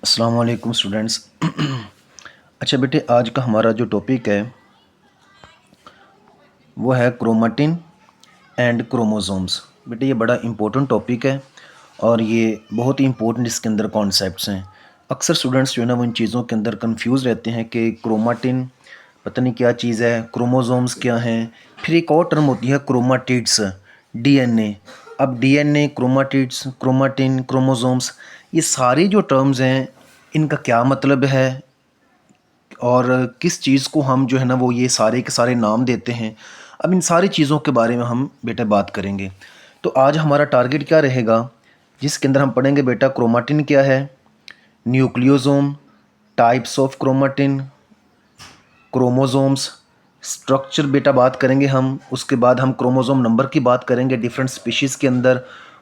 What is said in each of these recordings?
अस्सलाम वालेकुम स्टूडेंट्स। अच्छा बेटे, आज का हमारा जो टॉपिक है वो है क्रोमेटिन एंड क्रोमोसोम्स। बेटे ये बड़ा इम्पोर्टेंट टॉपिक है और ये बहुत ही इम्पोर्टेंट इसके अंदर कॉन्सेप्ट्स हैं। अक्सर स्टूडेंट्स जो है ना वो इन चीज़ों के अंदर कंफ्यूज रहते हैं कि क्रोमेटिन पता नहीं क्या चीज़ है, क्रोमोसोम्स क्या हैं। फिर एक और टर्म होती है क्रोमाटिड्स, डीएनए। अब डीएनए, क्रोमाटिड्स, क्रोमेटिन, क्रोमोसोम्स, ये सारी जो टर्म्स हैं इनका क्या मतलब है और किस चीज़ को हम जो है ना वो ये सारे के सारे नाम देते हैं। अब इन सारी चीज़ों के बारे में हम बेटा बात करेंगे। तो आज हमारा टारगेट क्या रहेगा, जिसके अंदर हम पढ़ेंगे बेटा क्रोमेटिन क्या है, nucleosome, types of chromatin, chromosomes, structure बेटा बात करेंगे हम। उसके बाद हम क्रोमोसोम नंबर की बात करेंगे डिफरेंट स्पीशीज़ के अंदर।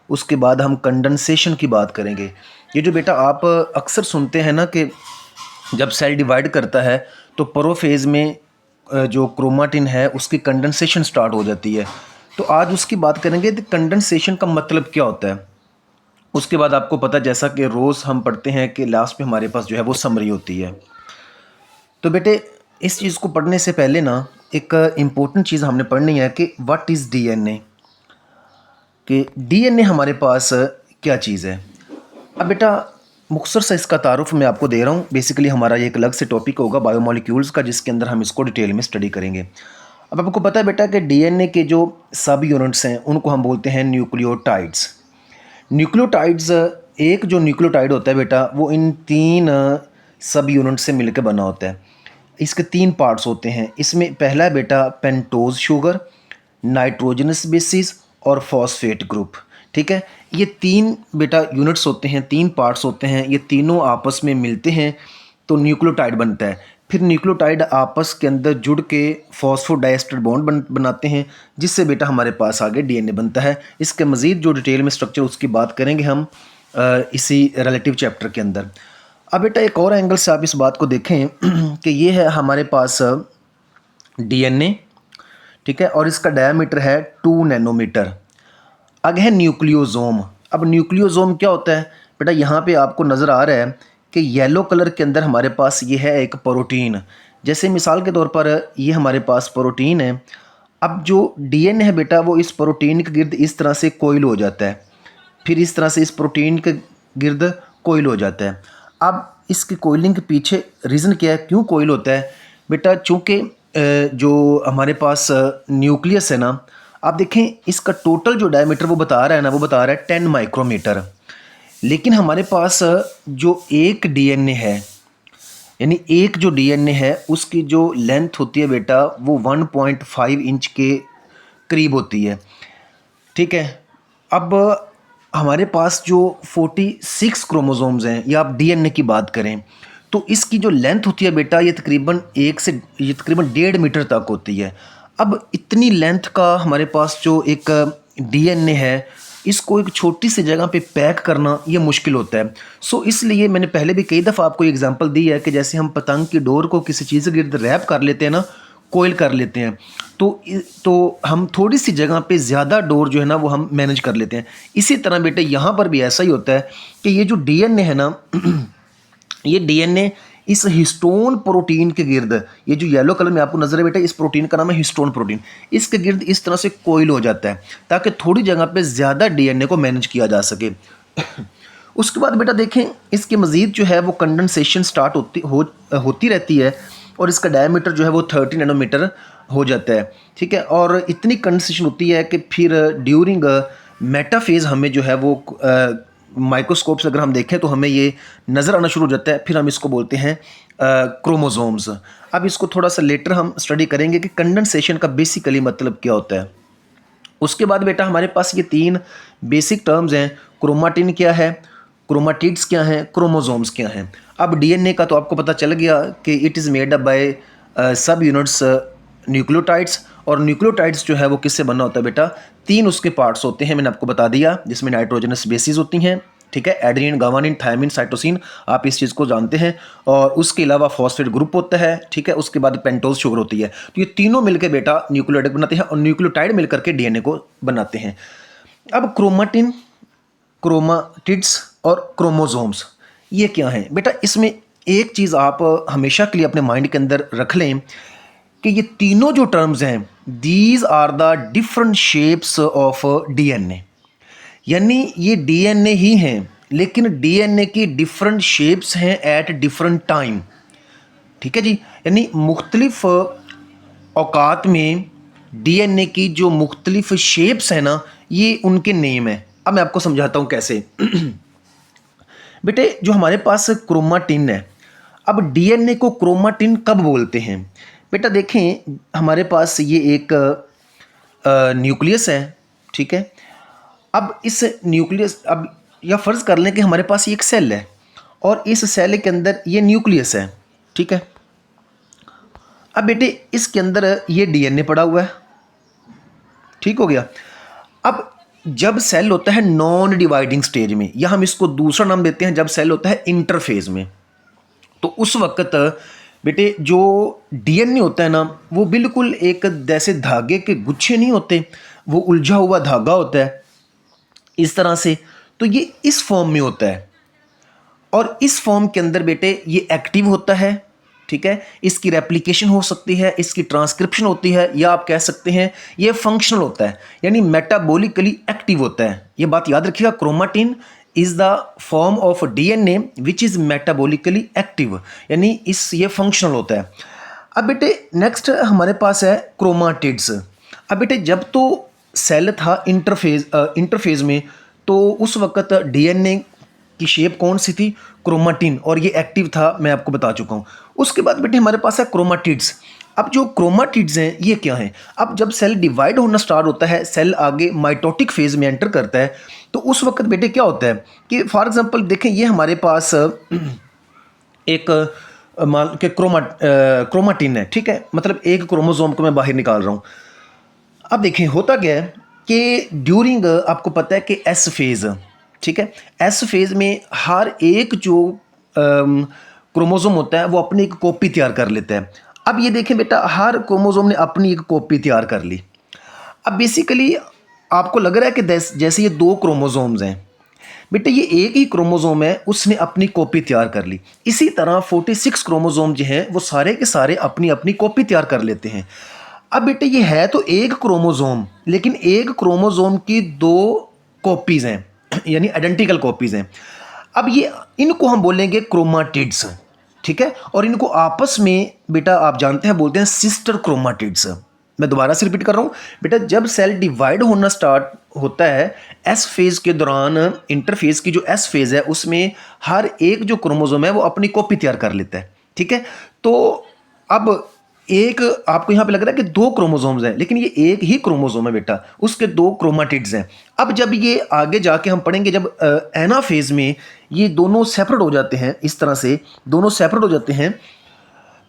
उसके बाद हम कंडेंसेशन की बात करेंगे। ये जो बेटा आप अक्सर सुनते हैं ना कि जब सेल डिवाइड करता है तो प्रोफेज में जो क्रोमेटिन है उसकी कंडेंसेशन स्टार्ट हो जाती है। तो आज उसकी बात करेंगे कि कंडेंसेशन का मतलब क्या होता है। उसके बाद आपको पता, जैसा कि रोज़ हम पढ़ते हैं कि लास्ट में हमारे पास जो है वो समरी होती है। तो बेटे इस चीज़ को पढ़ने से पहले ना एक इम्पोर्टेंट चीज़ हमने पढ़नी है कि व्हाट इज़ डीएनए, कि डीएनए हमारे पास क्या चीज़ है। अब बेटा मुख्तसर सा इसका तारुफ मैं आपको दे रहा हूँ। बेसिकली हमारा ये एक अलग से टॉपिक होगा बायोमोलिक्यूल्स का, जिसके अंदर हम इसको डिटेल में स्टडी करेंगे। अब आपको पता है बेटा कि डीएनए के जो सब यूनिट्स हैं उनको हम बोलते हैं न्यूक्लियोटाइड्स। न्यूक्लियोटाइड्स, एक जो न्यूक्लियोटाइड होता है बेटा वो इन तीन सब यूनिट से मिलकर बना होता है। इसके तीन पार्ट्स होते हैं। इसमें पहला है बेटा पेंटोज शुगर, नाइट्रोजनस बेसिस और फॉस्फेट ग्रुप। ठीक है, ये तीन बेटा यूनिट्स होते हैं, तीन पार्ट्स होते हैं। ये तीनों आपस में मिलते हैं तो न्यूक्लियोटाइड बनता है। फिर न्यूक्लियोटाइड आपस के अंदर जुड़ के फॉस्फोडाइएस्टर बॉन्ड बनाते हैं, जिससे बेटा हमारे पास आगे डीएनए बनता है। इसके मज़ीद जो डिटेल में स्ट्रक्चर उसकी बात करेंगे हम इसी रिलेटिव चैप्टर के अंदर। अब बेटा एक और एंगल से आप इस बात को देखें कि ये है हमारे पास डीएनए, ठीक है, और इसका डायमीटर है 2 नैनोमीटर। आगे है न्यूक्लियोसोम। अब न्यूक्लियोसोम क्या होता है बेटा, यहाँ पे आपको नज़र आ रहा है कि येलो कलर के अंदर हमारे पास ये है एक प्रोटीन। जैसे मिसाल के तौर पर ये हमारे पास प्रोटीन है। अब जो डीएनए है बेटा वो इस प्रोटीन के गिर्द इस तरह से कोइल हो जाता है, फिर इस तरह से इस प्रोटीन के गिर्द कोइल हो जाता है। अब इसकी कोइलिंग के पीछे रीज़न क्या है, क्यों कोइल होता है बेटा? चूँकि जो हमारे पास न्यूक्लियस है ना, आप देखें इसका टोटल जो डायमीटर वो बता रहा है ना, वो बता रहा है 10 माइक्रोमीटर। लेकिन हमारे पास जो एक डीएनए है, यानी एक जो डीएनए है उसकी जो लेंथ होती है बेटा वो 1.5 इंच के करीब होती है। ठीक है, अब हमारे पास जो 46 क्रोमोसोम्स हैं, या आप डीएनए की बात करें तो इसकी जो लेंथ होती है बेटा ये तकरीबन 1.5 मीटर तक होती है। अब इतनी लेंथ का हमारे पास जो एक डीएनए है, इसको एक छोटी सी जगह पे पैक करना ये मुश्किल होता है। सो इसलिए मैंने पहले भी कई दफ़ा आपको एग्जांपल दी है कि जैसे हम पतंग की डोर को किसी चीज़ के गिर्द रैप कर लेते हैं ना, कोयल कर लेते हैं, तो हम थोड़ी सी जगह पे ज़्यादा डोर जो है ना वो हम मैनेज कर लेते हैं। इसी तरह बेटे यहाँ पर भी ऐसा ही होता है कि ये जो डीएनए है ना ये डीएनए इस हिस्टोन प्रोटीन के गिर्द, ये जो येलो कलर में आपको नजर है बेटा, इस प्रोटीन का नाम है हिस्टोन प्रोटीन। इसके गिर्द इस तरह से कोइल हो जाता है ताकि थोड़ी जगह पे ज़्यादा डीएनए को मैनेज किया जा सके। उसके बाद बेटा देखें इसके मज़ीद जो है वो कंडेंसेशन स्टार्ट होती रहती है और इसका डायमीटर जो है वो 30 नैनोमीटर हो जाता है। ठीक है, और इतनी कंडेंसेशन होती है कि फिर ड्यूरिंग मेटाफेज हमें जो है वो माइक्रोस्कोप से अगर हम देखें तो हमें ये नज़र आना शुरू हो जाता है। फिर हम इसको बोलते हैं क्रोमोसोम्स। अब इसको थोड़ा सा लेटर हम स्टडी करेंगे कि कंडेंसेशन का बेसिकली मतलब क्या होता है। उसके बाद बेटा हमारे पास ये तीन बेसिक टर्म्स हैं, क्रोमेटिन क्या है, क्रोमेटिड्स क्या हैं, क्रोमोसोम्स क्या हैं। अब डीएनए का तो आपको पता चल गया कि it is made up by सब यूनिट्स न्यूक्लियोटाइड्स। और न्यूक्लियोटाइड्स जो है वो किससे बना होता है बेटा, तीन उसके पार्ट्स होते हैं, मैंने आपको बता दिया, जिसमें नाइट्रोजनस बेसिस होती हैं। ठीक है, एडेनिन, गावानिन, थायमिन, साइटोसिन, आप इस चीज़ को जानते हैं। और उसके अलावा फॉस्फेट ग्रुप होता है। ठीक है, उसके बाद पेंटोज शुगर होती है। तो ये तीनों मिलकर बेटा न्यूक्लियोटाइड बनाते हैं और न्यूक्लियोटाइड मिलकर के डीएनए को बनाते हैं। अब क्रोमेटिन, क्रोमाटिड्स और क्रोमोसोम्स, ये क्या है बेटा? इसमें एक चीज़ आप हमेशा के लिए अपने माइंड के अंदर रख लें कि ये तीनों जो टर्म्स हैं, these are the different shapes of DNA. यानी ये डीएनए ही हैं, लेकिन डीएनए की डिफरेंट शेप्स हैं एट डिफरेंट टाइम। ठीक है जी। यानी मुख्तलिफ औकात में डीएनए की जो मुख्तलिफ शेप्स हैं ना, ये उनके नेम है। अब मैं आपको समझाता हूँ कैसे। बेटे जो हमारे पास क्रोमाटिन है, अब डीएनए को क्रोमाटिन कब बोलते हैं? बेटा देखें, हमारे पास ये एक न्यूक्लियस है, ठीक है। अब इस न्यूक्लियस, अब या फ़र्ज़ कर लें कि हमारे पास ये एक सेल है और इस सेल के अंदर ये न्यूक्लियस है, ठीक है। अब बेटे इसके अंदर ये डीएनए पड़ा हुआ है, ठीक हो गया। अब जब सेल होता है नॉन डिवाइडिंग स्टेज में, या हम इसको दूसरा नाम देते हैं जब सेल होता है इंटरफेज में, तो उस वक्त बेटे जो डीएनए होता है ना, वो बिल्कुल एक जैसे धागे के गुच्छे नहीं होते, वो उलझा हुआ धागा होता है इस तरह से। तो ये इस फॉर्म में होता है और इस फॉर्म के अंदर बेटे ये एक्टिव होता है, ठीक है। इसकी रेप्लिकेशन हो सकती है, इसकी ट्रांसक्रिप्शन होती है, या आप कह सकते हैं ये फंक्शनल होता है, यानी मेटाबॉलिकली एक्टिव होता है। ये बात याद रखिएगा, chromatin is the form of DNA which is metabolically active, यानी इस ये फंक्शनल होता है। अब बेटे नेक्स्ट हमारे पास है क्रोमाटिड्स। अब बेटे जब तो सेल था इंटरफेज में, तो उस वक्त डीएनए की शेप कौन सी थी? क्रोमाटिन, और ये एक्टिव था, मैं आपको बता चुका हूँ। उसके बाद बेटे हमारे पास है क्रोमाटिड्स। अब जो क्रोमाटिड्स हैं ये क्या हैं? अब जब सेल डिवाइड होना स्टार्ट होता है, सेल आगे माइटोटिक फेज में एंटर करता है, तो उस वक्त बेटे क्या होता है कि फॉर एग्जांपल देखें, ये हमारे पास एक मान के क्रोमाटिन है, ठीक है। मतलब एक क्रोमोसोम को मैं बाहर निकाल रहा हूँ। अब देखें होता क्या है कि ड्यूरिंग, आपको पता है कि एस फेज़, ठीक है, एस फेज़ में हर एक जो क्रोमोसोम होता है वो अपनी एक कॉपी तैयार कर लेता है। अब ये देखें बेटा, हर क्रोमोसोम ने अपनी एक कॉपी तैयार कर ली। अब बेसिकली आपको लग रहा है कि जैसे ये दो क्रोमोसोम्स हैं, बेटा ये एक ही क्रोमोसोम है, उसने अपनी कॉपी तैयार कर ली। इसी तरह 46 क्रोमोसोम जो हैं वो सारे के सारे अपनी अपनी कॉपी तैयार कर लेते हैं। अब बेटे ये है तो एक क्रोमोसोम, लेकिन एक क्रोमोसोम की दो कॉपीज़ हैं, यानी आइडेंटिकल कॉपीज़ हैं। अब ये इनको हम बोलेंगे क्रोमाटिड्स, ठीक है। और इनको आपस में बेटा आप जानते हैं बोलते हैं सिस्टर क्रोमाटिड्स। मैं दोबारा से रिपीट कर रहा हूँ बेटा, जब सेल डिवाइड होना स्टार्ट होता है एस फेज़ के दौरान, इंटरफेज की जो एस फेज़ है उसमें हर एक जो क्रोमोसोम है वो अपनी कॉपी तैयार कर लेता है, ठीक है। तो अब एक आपको यहाँ पे लग रहा है कि दो क्रोमोसोम्स हैं, लेकिन ये एक ही क्रोमोसोम है बेटा, उसके दो क्रोमाटिड्स हैं। अब जब ये आगे जाके हम पढ़ेंगे, जब एना फेज में ये दोनों सेपरेट हो जाते हैं, इस तरह से दोनों सेपरेट हो जाते हैं,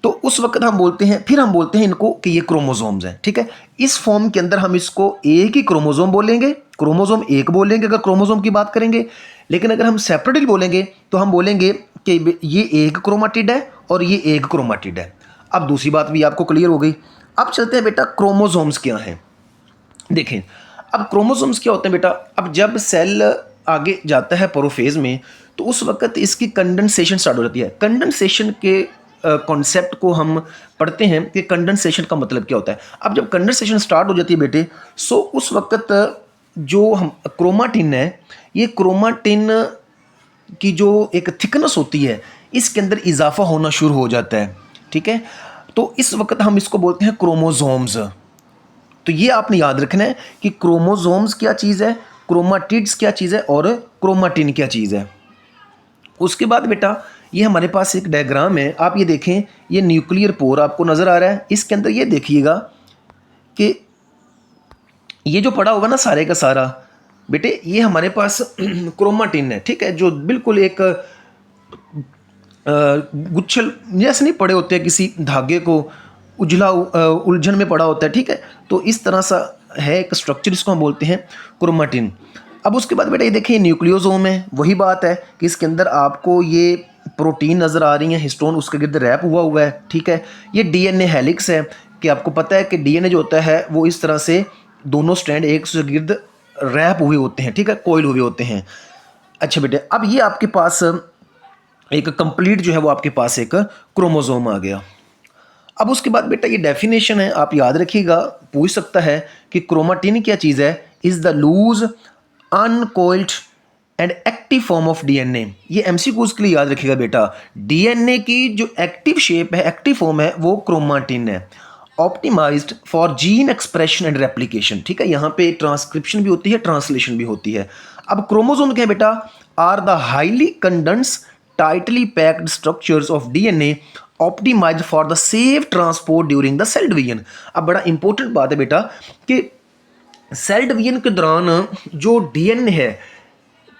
तो उस वक्त हम बोलते हैं, फिर हम बोलते हैं इनको कि ये क्रोमोसोम्स हैं, ठीक है। इस फॉर्म के अंदर हम इसको एक ही क्रोमोसोम बोलेंगे, क्रोमोसोम एक बोलेंगे अगर क्रोमोसोम की बात करेंगे। लेकिन अगर हम सेपरेटली बोलेंगे तो हम बोलेंगे कि ये एक क्रोमाटिड है और ये एक क्रोमाटिड है। अब दूसरी बात भी आपको क्लियर हो गई। अब चलते हैं बेटा क्रोमोसोम्स क्या हैं। देखें अब क्रोमोसोम्स क्या होते हैं बेटा, अब जब सेल आगे जाता है प्रोफेज में, तो उस वक्त इसकी कंडेंसेशन स्टार्ट हो जाती है। कंडेंसेशन के कॉन्सेप्ट को हम पढ़ते हैं कि कंडेंसेशन का मतलब क्या होता है। अब जब कंडेंसेशन स्टार्ट हो जाती है बेटे, सो उस वक्त जो हम क्रोमाटिन है, ये क्रोमाटिन की जो एक थिकनेस होती है इसके अंदर इजाफा होना शुरू हो जाता है, ठीक है। तो इस वक्त हम इसको बोलते हैं क्रोमोसोम्स। तो ये आपने याद रखना है कि क्रोमोसोम्स क्या चीज़ है, क्रोमाटिड्स क्या चीज़ है और क्रोमाटिन क्या चीज़ है। उसके बाद बेटा ये हमारे पास एक डायग्राम है, आप ये देखें, ये न्यूक्लियर पोर आपको नज़र आ रहा है। इसके अंदर ये देखिएगा कि ये जो पड़ा होगा ना सारे का सारा बेटे, ये हमारे पास क्रोमाटिन है, ठीक है, जो बिल्कुल एक गुच्छल जैसे नहीं पड़े होते हैं, किसी धागे को उलझन में पड़ा होता है, ठीक है। तो इस तरह सा है एक स्ट्रक्चर, इसको हम बोलते हैं क्रोमाटिन। अब उसके बाद बेटा ये देखिए न्यूक्लियोसोम है, वही बात है कि इसके अंदर आपको ये प्रोटीन नज़र आ रही है, हिस्टोन उसके गिर्द रैप हुआ है, ठीक है। ये डीएनए हेलिक्स है, कि आपको पता है कि डीएनए जो होता है वो इस तरह से दोनों स्ट्रैंड एक से गिर्द रैप हुए होते हैं, ठीक है, कोइल हुए होते हैं। अच्छा बेटे अब ये आपके पास एक कंप्लीट जो है वो आपके पास एक क्रोमोसोम आ गया। अब उसके बाद बेटा ये डेफिनेशन है, आप याद रखिएगा, पूछ सकता है कि क्रोमाटिन क्या चीज़ है। Is the loose uncoiled and active form of DNA. ये एमसीक्यूज के लिए याद रखिएगा बेटा, डीएनए की जो एक्टिव शेप है, एक्टिव फॉर्म है, वो क्रोमाटिन है। Optimised for gene expression and replication, ठीक है, यहाँ पे ट्रांसक्रिप्शन भी होती है, ट्रांसलेशन भी होती है। अब क्रोमोसोम क्या है बेटा, are the highly condense tightly packed structures of DNA optimised for the safe transport during the cell division. अब बड़ा इंपॉर्टेंट बात है बेटा कि सेल डिवीजन के दौरान जो डीएनए है,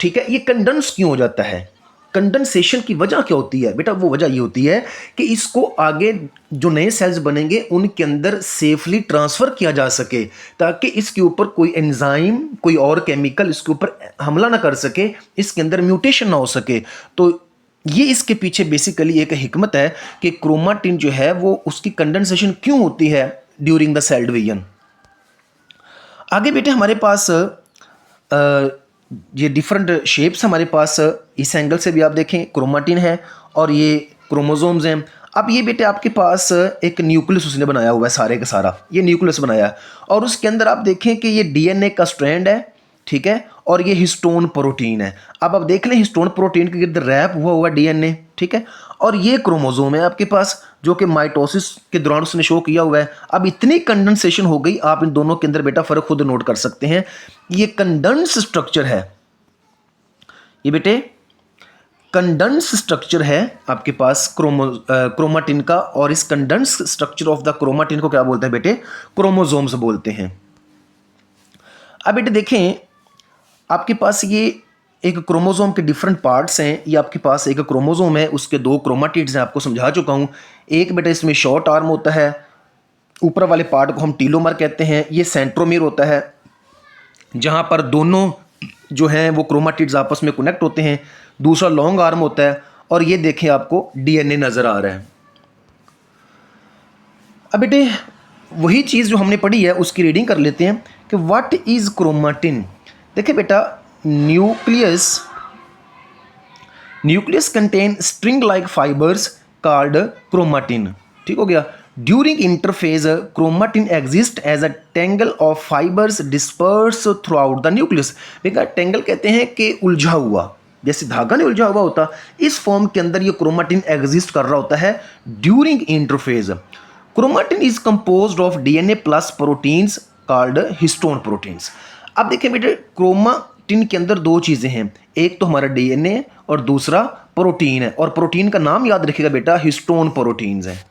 ठीक है, ये कंडेंस क्यों हो जाता है, कंडेंसेशन की वजह क्या होती है बेटा, वो वजह ये होती है कि इसको आगे जो नए सेल्स बनेंगे उनके अंदर सेफली ट्रांसफ़र किया जा सके, ताकि इसके ऊपर कोई एंजाइम, कोई और केमिकल इसके ऊपर हमला ना कर सके, इसके अंदर म्यूटेशन ना हो सके। तो ये इसके पीछे बेसिकली एक हिकमत है कि क्रोमाटिन जो है वो उसकी कंडेंसेशन क्यों होती है ड्यूरिंग द सेल डिवीजन। आगे बेटे हमारे पास ये डिफरेंट शेप्स हमारे पास, इस एंगल से भी आप देखें क्रोमाटिन है और ये क्रोमोसोम्स हैं। अब ये बेटे आपके पास एक न्यूक्लियस उसने बनाया हुआ है, सारे का सारा ये न्यूक्लियस बनाया है, और उसके अंदर आप देखें कि ये डीएनए का स्ट्रैंड है, ठीक है, और ये हिस्टोन प्रोटीन है। अब आप देख लें हिस्टोन प्रोटीन के गिर्द रैप हुआ डीएनए, ठीक है, और ये क्रोमोसोम है आपके पास जो कि माइटोसिस के दौरान उसने शो किया हुआ है। अब इतनी कंडेंसेशन हो गई, आप इन दोनों के अंदर बेटा फर्क खुद नोट कर सकते हैं। ये कंडेंस स्ट्रक्चर है, ये बेटे कंडेंस स्ट्रक्चर है आपके पास क्रोमाटिन का, और इस condense structure of the chromatin को क्या बोलते हैं बेटे, क्रोमोसोम्स बोलते हैं। अब बेटे देखें आपके पास ये एक क्रोमोसोम के डिफरेंट पार्ट्स हैं। ये आपके पास एक क्रोमोसोम है, उसके दो क्रोमाटिड्स हैं, आपको समझा चुका हूँ। एक बेटा इसमें शॉर्ट आर्म होता है, ऊपर वाले पार्ट को हम टीलोमर कहते हैं। ये सेंट्रोमीर होता है जहाँ पर दोनों जो हैं वो क्रोमाटिड्स आपस में कनेक्ट होते हैं। दूसरा लॉन्ग आर्म होता है, और ये देखें आपको डीएनए नज़र आ रहा है। अब बेटे वही चीज़ जो हमने पढ़ी है उसकी रीडिंग कर लेते हैं कि व्हाट इज़ क्रोमाटिन। देखिए बेटा nucleus contain string like fibres called chromatin, ठीक हो गया। During interphase chromatin exist as a tangle of fibres disperse throughout the nucleus. देखा टेंगल कहते हैं कि उलझा हुआ, जैसे धागा नहीं उलझा हुआ होता, इस फॉर्म के अंदर ये क्रोमाटिन एग्जिस्ट कर रहा होता है during interphase. Chromatin is composed of DNA plus proteins called histone proteins. अब देखिए बेटे क्रोमाटिन के अंदर दो चीज़ें हैं, एक तो हमारा डीएनए और दूसरा प्रोटीन है, और प्रोटीन का नाम याद रखिएगा बेटा हिस्टोन प्रोटीन्स है।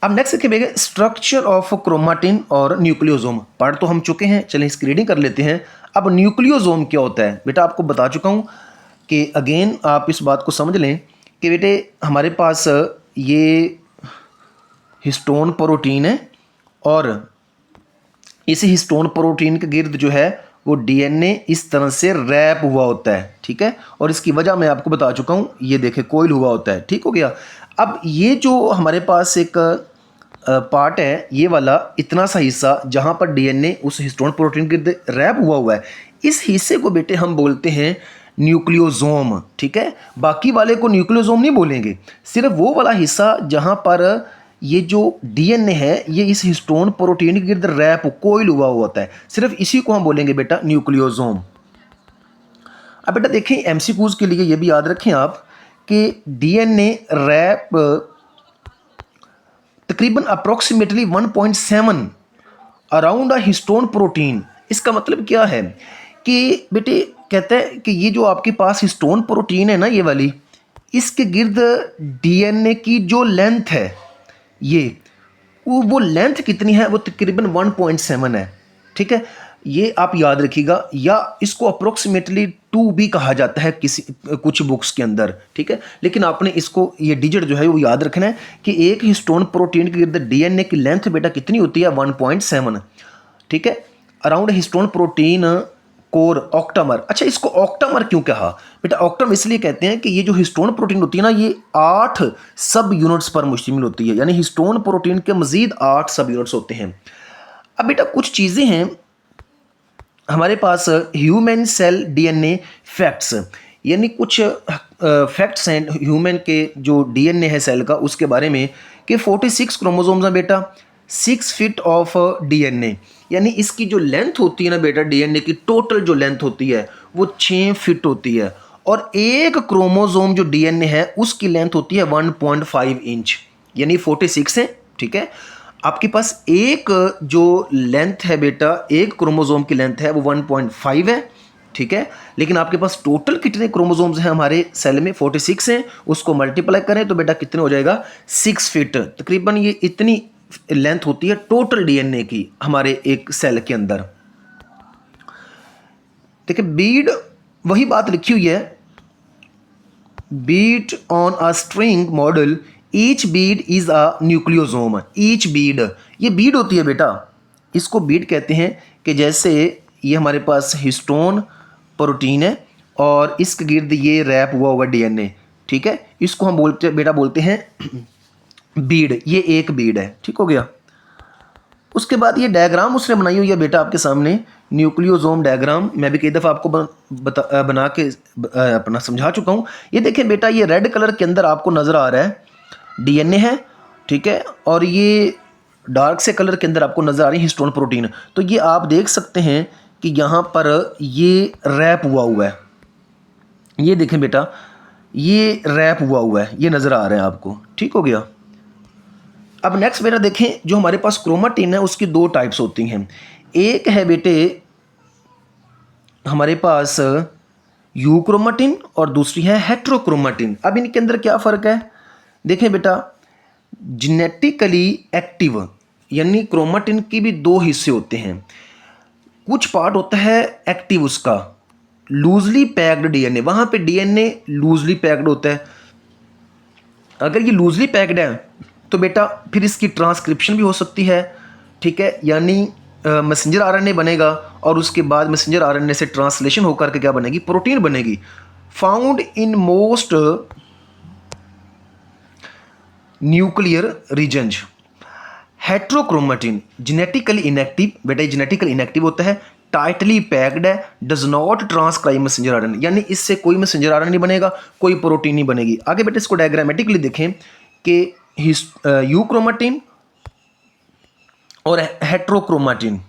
अब नेक्स्ट देखिए स्ट्रक्चर ऑफ क्रोमाटिन और न्यूक्लियोसोम पढ़ तो हम चुके हैं, चलें इसकी रीडिंग कर लेते हैं। अब न्यूक्लियोसोम क्या होता है बेटा, आपको बता चुका हूँ कि अगेन आप इस बात को समझ लें कि बेटे हमारे पास ये हिस्टोन प्रोटीन है, और इस हिस्टोन प्रोटीन के गिर्द जो है वो डीएनए इस तरह से रैप हुआ होता है, ठीक है, और इसकी वजह मैं आपको बता चुका हूँ, ये देखें कोइल हुआ होता है, ठीक हो गया। अब ये जो हमारे पास एक पार्ट है, ये वाला इतना सा हिस्सा जहाँ पर डीएनए उस हिस्टोन प्रोटीन के रैप हुआ है, इस हिस्से को बेटे हम बोलते हैं न्यूक्लियोसोम, ठीक है। बाकी वाले को न्यूक्लियोसोम नहीं बोलेंगे, सिर्फ वो वाला हिस्सा जहाँ पर ये जो डीएनए है ये इस हिस्टोन प्रोटीन के गिर्द रैप कोइल हुआ होता है, सिर्फ इसी को हम बोलेंगे बेटा न्यूक्लियोसोम। अब बेटा देखें एमसीक्यूज के लिए ये भी याद रखें आप कि डीएनए रैप तकरीबन अप्रोक्सीमेटली 1.7 अराउंड अ हिस्टोन प्रोटीन। इसका मतलब क्या है कि बेटे कहते हैं कि ये जो आपके पास हिस्टोन प्रोटीन है ना, ये वाली, इसके गिर्द डीएनए की जो लेंथ है, ये वो लेंथ कितनी है, वो तकरीबन 1.7 है, ठीक है। ये आप याद रखिएगा, या इसको अप्रोक्सीमेटली 2 भी कहा जाता है किसी कुछ बुक्स के अंदर, ठीक है। लेकिन आपने इसको ये डिजिट जो है वो याद रखना है कि एक हिस्टोन प्रोटीन के गिर्द डीएनए की लेंथ बेटा कितनी होती है, 1.7, ठीक है, around histone protein core octamer. अच्छा, इसको ऑक्टामर क्यों कहा बेटा, ऑक्टामर इसलिए कहते हैं कि ये जो हिस्टोन प्रोटीन होती है ना, ये 8 सब यूनिट्स पर मुश्तमिल होती है, यानी हिस्टोन प्रोटीन के मजीद 8 सब यूनिट्स होते हैं। अब बेटा कुछ चीज़ें हैं हमारे पास ह्यूमन सेल डीएनए फैक्ट्स। यानी कुछ फैक्ट्स हैं ह्यूमन के जो डीएनए है सेल का उसके बारे में कि 46 क्रोमोसोम्स हैं बेटा, 6 फीट ऑफ डीएनए, यानी इसकी जो लेंथ होती है ना बेटा डीएनए की टोटल जो लेंथ होती है वो 6 फीट होती है, और एक क्रोमोसोम जो डीएनए है उसकी लेंथ होती है 1.5 इंच, यानी 46 है। ठीक है, आपके पास एक जो लेंथ है बेटा, एक क्रोमोसोम की लेंथ है वो 1.5 है। ठीक है, लेकिन आपके पास टोटल कितने क्रोमोसोम्स हैं हमारे सेल में, 46 हैं, उसको मल्टीप्लाई करें तो बेटा कितने हो जाएगा, 6 फीट। तकरीबन ये इतनी लेंथ होती है टोटल डीएनए की हमारे एक सेल के अंदर। देखिए बीड, वही बात लिखी हुई है, Beed on a string model, each Beed is a nucleosome. Each Beed, ये बीड होती है बेटा, इसको बीड कहते हैं कि जैसे ये हमारे पास हिस्टोन प्रोटीन है और इसके गिर्द ये रैप हुआ हुआ डीएनए। ठीक है, इसको हम बोलते हैं बीड, ये एक बीड है। ठीक हो गया। उसके बाद ये डायग्राम उसने बनाई हुई है बेटा आपके सामने, न्यूक्लियोसोम डायग्राम, मैं भी कई दफ़ा आपको बना के अपना समझा चुका हूँ। ये देखें बेटा, ये रेड कलर के अंदर आपको नज़र आ रहा है डीएनए है। ठीक है, और ये डार्क से कलर के अंदर आपको नज़र आ रही है हिस्टोन प्रोटीन। तो ये आप देख सकते हैं कि यहाँ पर ये रैप हुआ है, ये देखें बेटा, ये रैप हुआ है, ये नज़र आ रहे हैं आपको। ठीक हो गया। अब नेक्स्ट बेटा देखें, जो हमारे पास क्रोमाटिन है उसकी दो टाइप्स होती हैं। एक है बेटे हमारे पास यूक्रोमाटिन और दूसरी है हेट्रोक्रोमाटिन। अब इनके अंदर क्या फ़र्क है, देखें बेटा, जेनेटिकली एक्टिव यानी क्रोमाटिन की भी दो हिस्से होते हैं। कुछ पार्ट होता है एक्टिव उसका, लूजली पैक्ड डीएनए, वहाँ पे डीएनए लूजली पैक्ड होता है। अगर ये लूजली पैक्ड है तो बेटा फिर इसकी ट्रांसक्रिप्शन भी हो सकती है। ठीक है, यानी मैसेंजर आरएनए बनेगा और उसके बाद मैसेंजर आरएनए से ट्रांसलेशन होकर के क्या बनेगी, प्रोटीन बनेगी। Found in most nuclear regions. Heterochromatin genetically inactive, बेटा ये जेनेटिकली इनएक्टिव होता है, टाइटली पैक्ड है, does not transcribe messenger RNA, यानी इससे कोई मैसेंजर आरएनए नहीं बनेगा, कोई प्रोटीन नहीं बनेगी। आगे बेटा इसको डायग्रामेटिकली देखें कि यूक्रोमाटिन और हेट्रोक्रोमाटिन।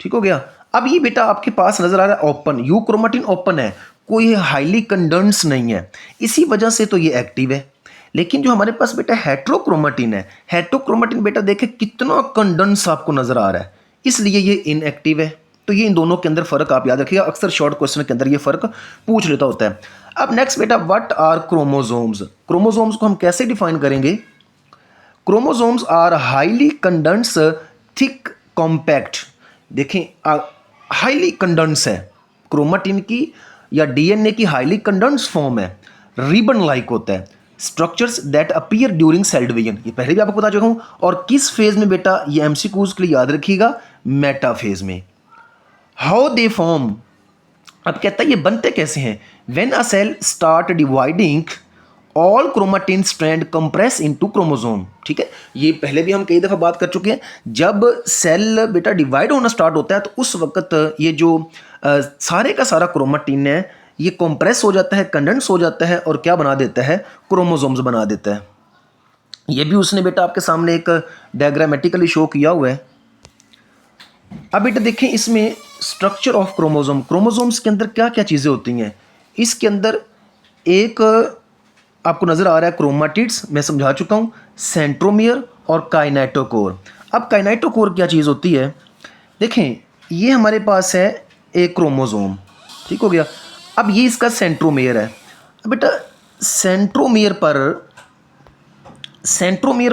ठीक हो गया। अब ये बेटा आपके पास नजर आ रहा है ओपन, यूक्रोमाटिन ओपन है, कोई हाईली कंडेंस नहीं है, इसी वजह से तो ये एक्टिव है। लेकिन जो हमारे पास बेटा हेट्रोक्रोमाटिन है, हेट्रोक्रोमाटिन बेटा देखे कितना कंडेंस आपको नजर आ रहा है, इसलिए ये इनएक्टिव है। तो ये इन दोनों के अंदर फर्क आप याद रखिएगा, अक्सर शॉर्ट क्वेश्चन के अंदर ये फर्क पूछ लेता होता है। अब नेक्स्ट बेटा, व्हाट आर क्रोमोसोम्स। क्रोमोसोम्स को हम कैसे डिफाइन करेंगे, chromosomes are highly condense thick compact. देखें हाईली कंडेंस है क्रोमाटिन की या डीएनए की, हाईली कंडेंस फॉर्म है, रिबन लाइक होता है, structures that appear during cell division, ये पहले भी आपको बता चुका हूँ। और किस फेज में बेटा, ये एमसीक्यूज के लिए याद रखिएगा, मेटा फेज में। हाउ दे फॉर्म, अब कहता है ये बनते कैसे हैं, when a cell start dividing all chromatin strand compress into chromosome. ठीक है, ये पहले भी हम कई दफ़ा बात कर चुके हैं, जब सेल बेटा डिवाइड होना स्टार्ट होता है तो उस वक्त ये जो सारे का सारा क्रोमाटिन है ये कंप्रेस हो जाता है, कंडेंस हो जाता है और क्या बना देता है, क्रोमोसोम्स बना देता है। ये भी उसने बेटा आपके सामने एक डायग्रामेटिकली शो किया हुआ है। अब बेटा देखें इसमें स्ट्रक्चर ऑफ क्रोमोसोम, क्रोमोसोम्स के अंदर क्या क्या चीज़ें होती हैं। इसके अंदर एक आपको नज़र आ रहा है क्रोमाटिड्स, मैं समझा चुका हूँ, सेंट्रोमियर और काइनेटोकोर। अब काइनेटोकोर क्या चीज़ होती है, देखें ये हमारे पास है एक क्रोमोसोम। ठीक हो गया। अब ये इसका सेंट्रोमियर है। अब बेटा सेंट्रोमियर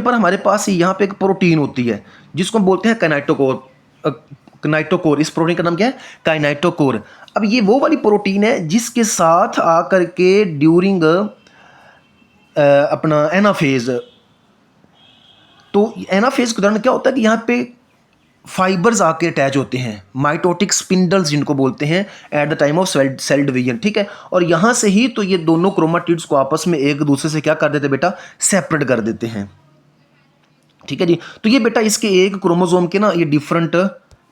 पर हमारे पास यहाँ पे एक प्रोटीन होती है जिसको हम बोलते हैं काइनेटोकोर। काइनेटोकोर, इस प्रोटीन का नाम क्या है, काइनेटोकोर। अब ये वो वाली प्रोटीन है जिसके साथ आकर के ड्यूरिंग अपना एनाफेज, तो एनाफेज के दौरान क्या होता है कि यहाँ पे फाइबर्स आके अटैच होते हैं, माइटोटिक स्पिंडल्स जिनको बोलते हैं, at the time of cell division. ठीक है, और यहाँ से ही तो ये दोनों क्रोमाटिड्स को आपस में एक दूसरे से क्या कर देते बेटा, सेपरेट कर देते हैं। ठीक है जी, तो ये बेटा इसके एक क्रोमोसोम के ना ये डिफरेंट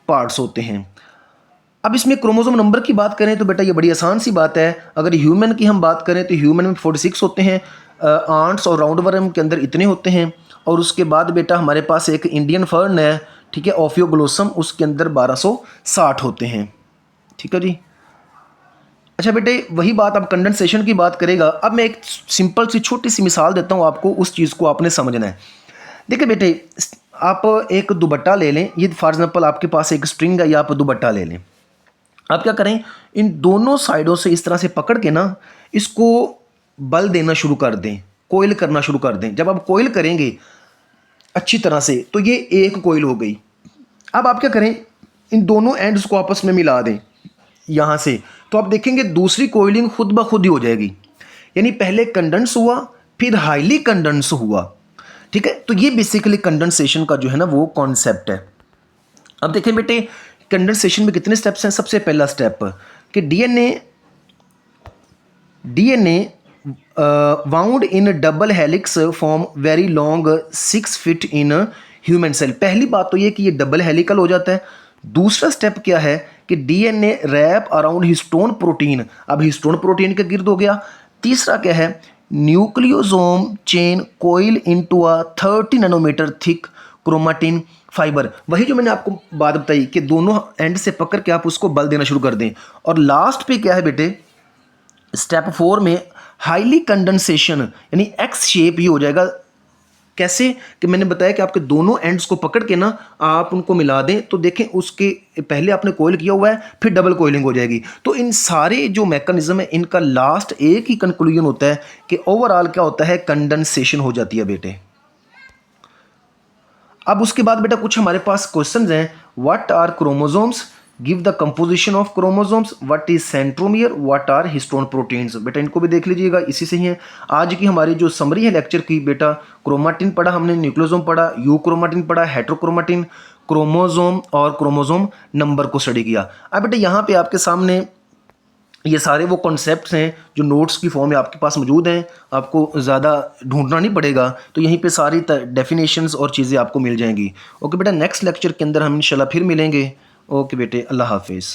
पार्ट्स होते हैं। अब इसमें क्रोमोसोम नंबर की बात करें तो बेटा ये बड़ी आसान सी बात है। अगर ह्यूमन की हम बात करें तो ह्यूमन में 46 होते हैं, आंट्स और राउंड वर्म के अंदर इतने होते हैं, और उसके बाद बेटा हमारे पास एक इंडियन फर्न है, ठीक है, ओफियोग्लोसम, उसके अंदर 1260 होते हैं। ठीक है जी। अच्छा बेटे, वही बात अब कंडेंसेशन की बात करेगा। अब मैं एक सिंपल सी छोटी सी मिसाल देता हूँ आपको, उस चीज़ को आपने समझना है। देखिए बेटे, आप एक दुपट्टा ले लें, ये फॉर एग्जांपल आपके पास एक स्ट्रिंग है, या आप दुपट्टा ले लें। आप क्या करें, इन दोनों साइडों से इस तरह से पकड़ के ना इसको बल देना शुरू कर दें, कोयल करना शुरू कर दें। जब आप कोयल करेंगे अच्छी तरह से तो ये एक कोयल हो गई। अब आप क्या करें, इन दोनों एंड्स को आपस में मिला दें यहाँ से, तो आप देखेंगे दूसरी कोयलिंग खुद ब खुद ही हो जाएगी। यानी पहले कंडेंस हुआ, फिर हाईली कंडेंस हुआ। ठीक है, तो ये बेसिकली कंडेंसेशन का जो है ना वो कॉन्सेप्ट है। अब देखें बेटे, कंडेंसेशन में कितने स्टेप्स हैं। सबसे पहला स्टेप कि DNA wound in double helix form very long 6 feet in human cell. पहली बात तो ये कि ये डबल हेलिकल हो जाता है। दूसरा स्टेप क्या है कि DNA wrap around histone protein, अब हिस्टोन प्रोटीन के गिर्द हो गया। तीसरा क्या है, nucleosome chain coil into a 30 nanometre thick chromatin fibre. वही जो मैंने आपको बात बताई कि दोनों एंड से पकड़ के आप उसको बल देना शुरू कर दें। और लास्ट पे क्या है बेटे, स्टेप 4 में हाईली कंडेंसेशन, यानी एक्स शेप ही हो जाएगा। कैसे कि मैंने बताया कि आपके दोनों एंड्स को पकड़ के ना आप उनको मिला दें, तो देखें उसके पहले आपने कोयल किया हुआ है, फिर डबल कोयलिंग हो जाएगी। तो इन सारे जो मैकेनिज्म है इनका लास्ट एक ही कंक्लूजन होता है कि ओवरऑल क्या होता है, कंडेंसेशन हो जाती है बेटे। अब उसके बाद बेटा कुछ हमारे पास क्वेश्चंस हैं। What are chromosomes, give the composition of chromosomes, what is centromere, what are histone proteins. बेटा इनको भी देख लीजिएगा, इसी से ही है आज की हमारी जो समरी है लेक्चर की। बेटा क्रोमाटिन पढ़ा हमने, न्यूक्लियोसोम पढ़ा, यू क्रोमाटिन पढ़ा, हेट्रोक्रोमाटिन, क्रोमोसोम और क्रोमोसोम नंबर को स्टडी किया। अब बेटा यहाँ पे आपके सामने ये सारे वो कॉन्सेप्ट्स हैं जो नोट्स की फॉर्म में आपके पास मौजूद हैं, आपको ज़्यादा ढूंढना नहीं पड़ेगा। तो यहीं पे सारी डेफिनेशंस और चीज़ें आपको मिल जाएंगी। ओके बेटा, नेक्स्ट लेक्चर के अंदर हम इंशाल्लाह फिर मिलेंगे। ओके बेटे, अल्लाह हाफिज़।